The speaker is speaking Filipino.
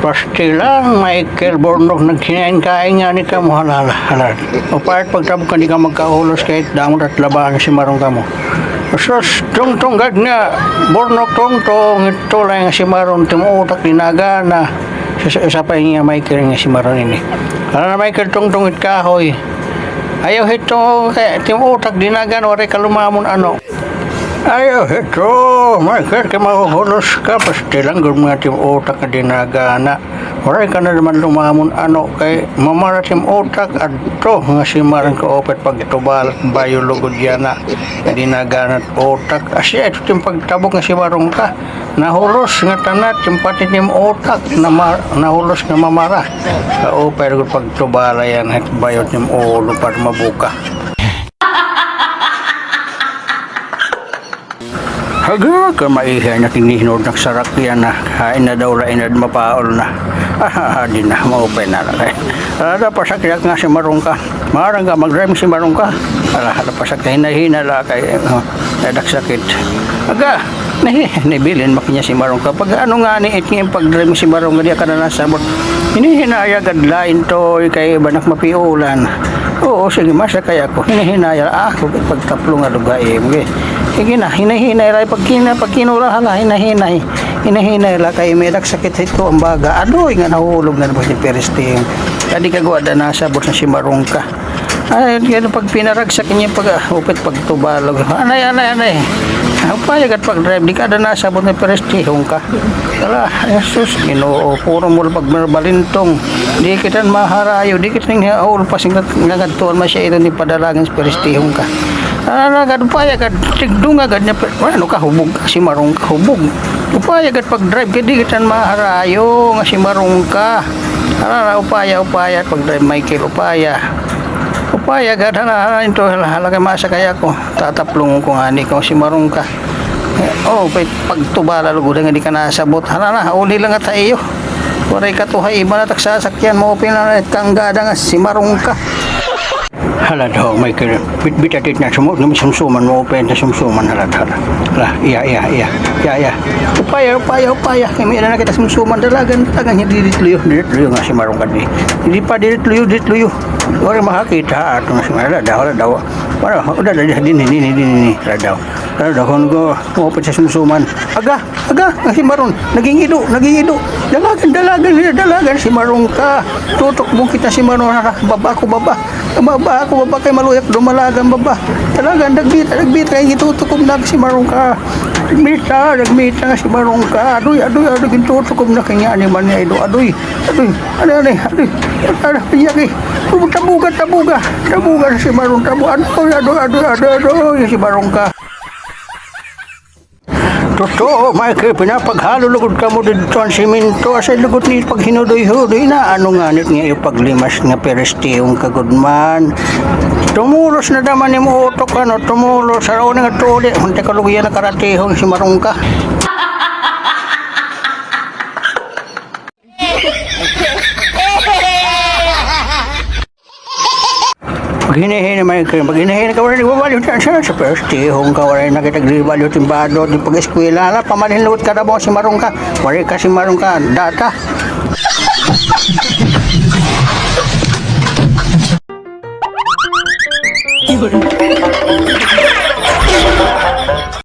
Pasti lang, Michael Bornok nagkinain-kain nga ni ka mo halal. O part pagtabog ka di ka magkaulos kahit damot at labahan si Marong ka mo. Sus, tong gad nga, Bornok tong ito lang nga si Marong timuutak dinaga na sa pa nga Michael nga si Marong ini. Ano na Michael tong it kahoy. Ayaw ito, timuutak dinaga na waray kalumamon ano. Ayaw, ito, Michael, kaya mahuhulos ka, pasti lang gawin mga tim utak na dinagana. Waray ka na naman lumamon, ano, kay mamaratim utak, at to, nga si Marang kaopet pagtubal, bayo lugod yan na dinagana at utak. Asya, ito tim pagtabok nga si Marong ka, nahulos nga tanat, tim pati tim utak, nahulos nga mamara. Kaopet pagtubala yan, at bayo tim ulo para mabuka. Haga ka maihay na tinihinod ng sarakyan na hain na daw lain na mapaol na. Di na, maupay na lang. Ada pa sakit nga si Marong ka. Marang ka, mag-drive si Marong ka. Ada pa sakit, hina la kay dadak sakit. Aga, nibilin makinya si Marong ka. Pag ano nga ni itngin pag-drive si Marong ka, di ka na nasabot. Hinihinaya gadlain to kay banak mapiulan. Oo, sige, masa kaya ko. Hinihinaya ako pagtaplo nga lugay. Sige na, hinahinay ray pagkinula hala, hinahinay la kay medak sakit ito ang baga. Adoy nga nahulog na ba si Peresting. Kadi kagawa da nasabot na si Marong ka. Ay, kaya pag pinaragsak niya pag upit pagtubalog. Anay. Upaya kat pag-drive di ka da nasabot na Peresting ka. Kala, Jesus, Ginoo, puro mo pag balintong. Di kita maharayo, di kita nga aul pasing nagadtuan masya ito ni padalangin si Peresting ka. Upaya kad tigdunga gad niya ano ka hubog si Marong ka hubog upaya gad pag-drive kadi kita maharayo nga si Marong ka upaya pag-drive Michael upaya gad hala ito halaga masa kaya ko tataplong ko nga ni ko si Marong ka pagtubala lugod nga di ka nasabot hala uli lang at iyo waray katuhay iba na taksasakyan mo pinalit kang gada nga si Marong ka. Hala daw, Michael, bitatit na sumot, namin sumsuman mo, open na sumsuman, hala. Iya. Upaya, kami na kita sumsuman, dalagan, hindi ditluyo nga si Marong kadi. Hindi pa ditluyo. Wala makakita, ato na si Marong, hala daw. Udah din, hala daw, kung open sa sumsuman. Aga, nga si Marong, naging ido. Dalagan si Marong ka. Tutok mo kita si Marong, baba ako kay maluyak dumalagan baba talaga dagbita kay gitutukom na si Marong ka nagmita si Marong ka adoy gitutukom na kanya ni man niya adoy piyaki tabuga si Marong adoy si Marong ka. Totoo, Michael, pinapaghalo lugod ka mo dito ang simento asa lugod ni pag hinudoy-hudoy na ano nga nit nga ipaglimas nga Perestiyong kagudman. Tumulos na daman ni mo utok tumulos sa raw nga tuli hunte kalugiyan na karatihong si Marong ka. Pag hinahin ka wala nagbabalyo sa Perestiyong ka wala nakitagribalyo timbado di pag-eskwela pamalhinlot ka na mo si Marong ka wala ka si Marong ka data.